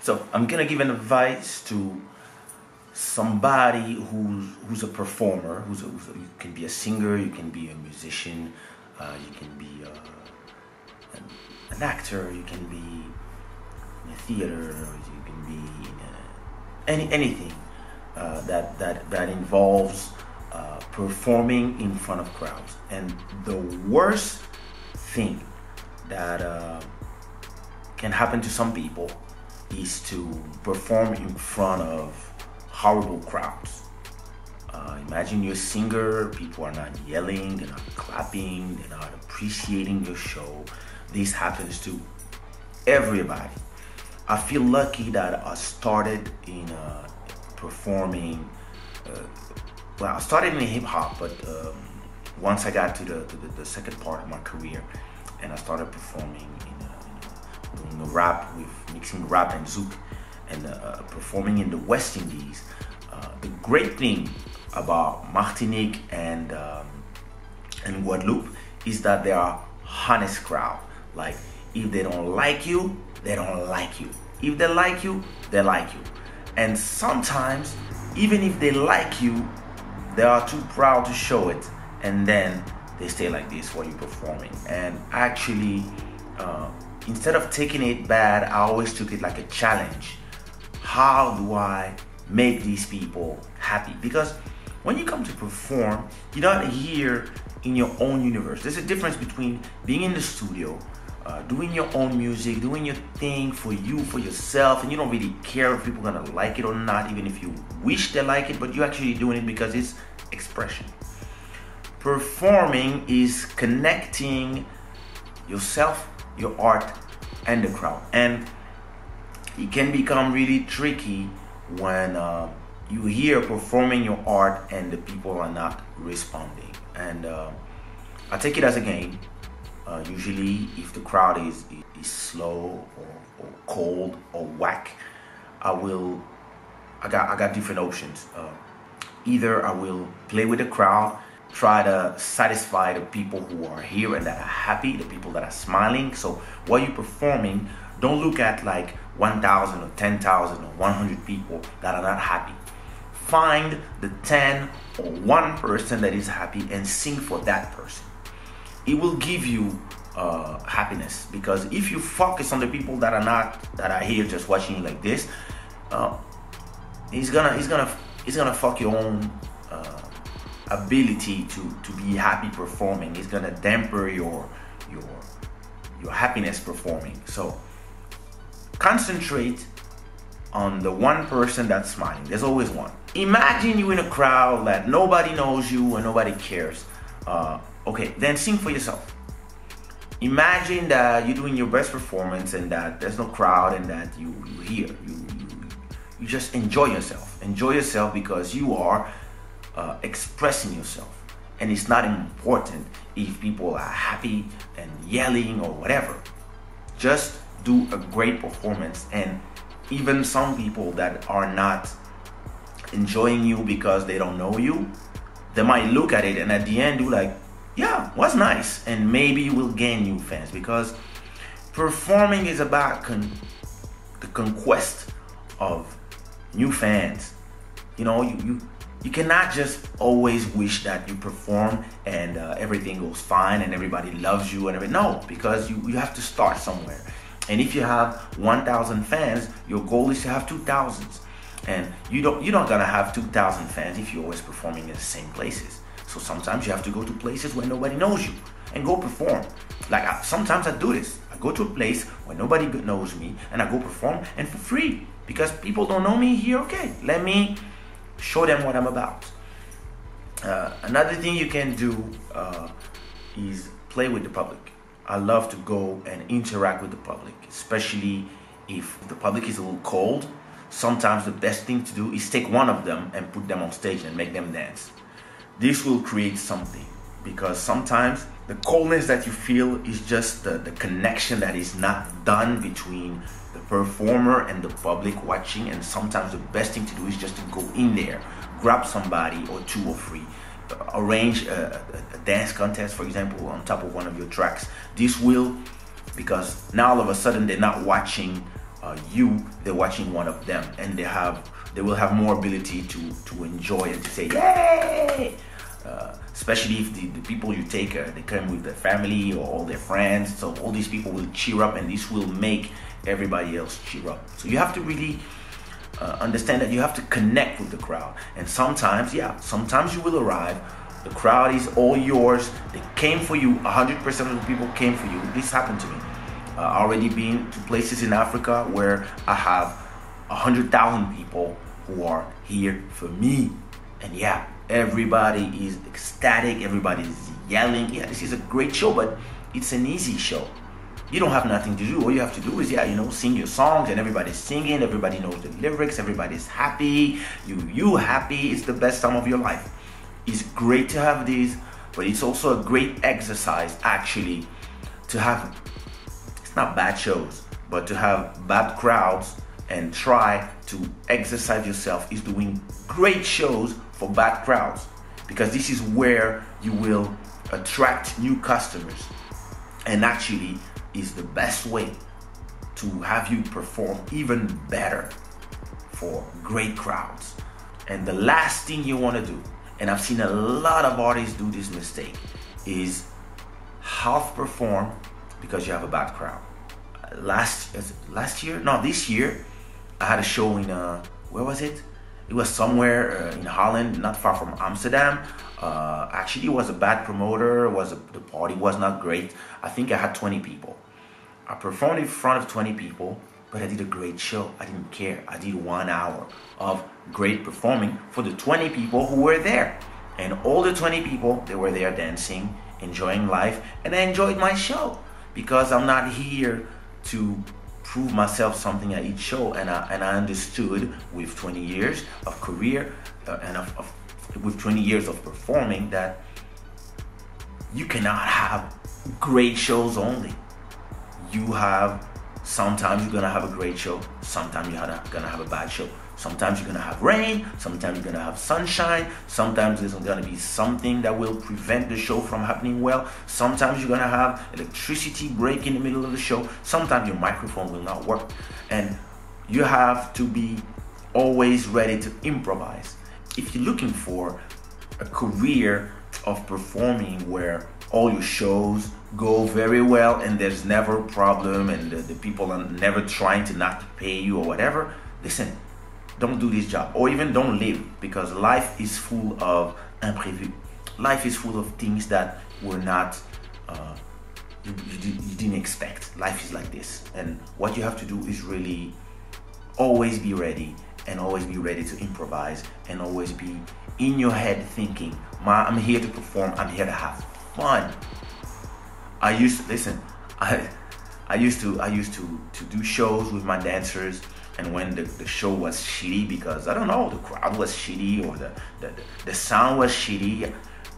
So I'm gonna give an advice to somebody who's a performer, you can be a singer, you can be a musician, you can be an actor, you can be in a theater, you can be in anything that involves performing in front of crowds. And the worst thing that can happen to some people is to perform in front of horrible crowds. Imagine you're a singer, people are not yelling, they're not clapping, they're not appreciating your show. This happens to everybody. I feel lucky that I started in performing. Well, I started in hip hop, but once I got to the second part of my career, and I started performing doing the rap, with mixing rap and zouk, and performing in the West Indies. The great thing about Martinique and Guadeloupe is that they are honest crowd. Like, if they don't like you, they don't like you. If they like you, they like you. And sometimes, even if they like you, they are too proud to show it, and then they stay like this while you're performing. And actually, instead of taking it bad, I always took it like a challenge. How do I make these people happy? Because when you come to perform, you're not here in your own universe. There's a difference between being in the studio, doing your own music, doing your thing for you, for yourself, and you don't really care if people are gonna like it or not, even if you wish they like it, but you're actually doing it because it's expression. Performing is connecting yourself, your art, and the crowd. And it can become really tricky when you hear performing your art and the people are not responding. And I take it as a game. Usually, if the crowd is slow or cold or whack, I got different options. Either I will play with the crowd, try to satisfy the people who are here and that are happy, the people that are smiling. So while you're performing, don't look at like 1,000 or 10,000 or 100 people that are not happy. Find the 10 or 1 person that is happy and sing for that person. It will give you happiness, because if you focus on the people that are here just watching you like this, it's gonna fuck your own ability to be happy performing. It's gonna damper your happiness performing. So concentrate on the 1 person that's smiling. There's always one. Imagine you in a crowd that nobody knows you and nobody cares. Okay, then sing for yourself. Imagine that you're doing your best performance and that there's no crowd and that you just enjoy yourself. Enjoy yourself because you are expressing yourself. And it's not important if people are happy and yelling or whatever. Just do a great performance. And even some people that are not enjoying you because they don't know you, they might look at it and at the end do like, yeah, was nice, and maybe you will gain new fans, because performing is about the conquest of new fans. You know, you cannot just always wish that you perform and everything goes fine and everybody loves you and everything. No, because you have to start somewhere. And if you have 1,000 fans, your goal is to have 2,000. And you're not gonna have 2,000 fans if you're always performing in the same places. So sometimes you have to go to places where nobody knows you and go perform. Like sometimes I do this. I go to a place where nobody knows me and I go perform, and for free, because people don't know me here. Okay, let me show them what I'm about. Another thing you can do is play with the public. I love to go and interact with the public, especially if the public is a little cold. Sometimes the best thing to do is take one of them and put them on stage and make them dance. This will create something, because sometimes the coldness that you feel is just the connection that is not done between the performer and the public watching. And sometimes the best thing to do is just to go in there, grab somebody or 2 or 3, arrange a dance contest, for example, on top of one of your tracks. This will, because now all of a sudden they're not watching they're watching one of them, and they will have more ability to enjoy and to say yay. Especially if the people you take, they come with their family or all their friends, so all these people will cheer up, and this will make everybody else cheer up. So you have to really understand that you have to connect with the crowd. And sometimes you will arrive, the crowd is all yours, they came for you, 100% of the people came for you. This happened to me. Already been to places in Africa where I have 100,000 people who are here for me, and everybody is ecstatic, everybody is yelling. This is a great show, but it's an easy show. You don't have nothing to do. All you have to do is sing your songs, and everybody's singing, everybody knows the lyrics, everybody's happy, you happy. It's the best time of your life. It's great to have these, but it's also a great exercise actually to have, it's not bad shows, but to have bad crowds and try to exercise yourself is doing great shows for bad crowds, because this is where you will attract new customers, and actually is the best way to have you perform even better for great crowds. And the last thing you want to do, and I've seen a lot of artists do this mistake, is half perform because you have a bad crowd. This year I had a show in where was it? It was somewhere in Holland, not far from Amsterdam. Actually, it was a bad promoter. The party was not great. I think I had 20 people. I performed in front of 20 people, but I did a great show. I didn't care. I did 1 hour of great performing for the 20 people who were there. And all the 20 people, they were there dancing, enjoying life, and I enjoyed my show, because I'm not here to prove myself something at each show. And I understood with 20 years of career and with 20 years of performing that you cannot have great shows only. Sometimes you're gonna have a great show, sometimes you're gonna have a bad show. Sometimes you're gonna have rain, sometimes you're gonna have sunshine, sometimes there's gonna be something that will prevent the show from happening well. Sometimes you're gonna have electricity break in the middle of the show. Sometimes your microphone will not work. And you have to be always ready to improvise. If you're looking for a career of performing where all your shows go very well and there's never a problem and the people are never trying to not pay you or whatever, listen, don't do this job, or even don't live, because life is full of imprévus. Life is full of things that were not, you didn't expect. Life is like this. And what you have to do is really always be ready, and always be ready to improvise, and always be in your head thinking, I'm here to perform, I'm here to have fun. I used to do shows with my dancers, and when the show was shitty, because I don't know, the crowd was shitty or the sound was shitty,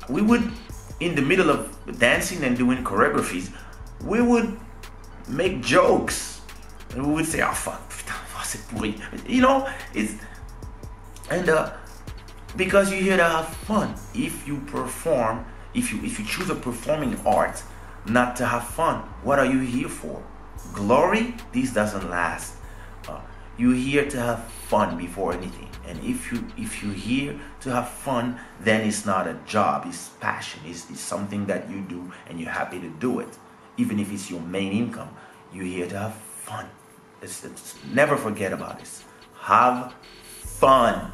we would, in the middle of dancing and doing choreographies, we would make jokes, and we would say, oh fuck, c'est pourri, because you're here to have fun. If you perform, if you choose a performing art not to have fun, what are you here for? Glory? This doesn't last. You're here to have fun before anything. And if you're here to have fun, then it's not a job, it's passion. It's something that you do and you're happy to do it. Even if it's your main income, you're here to have fun. Never forget about this. Have fun.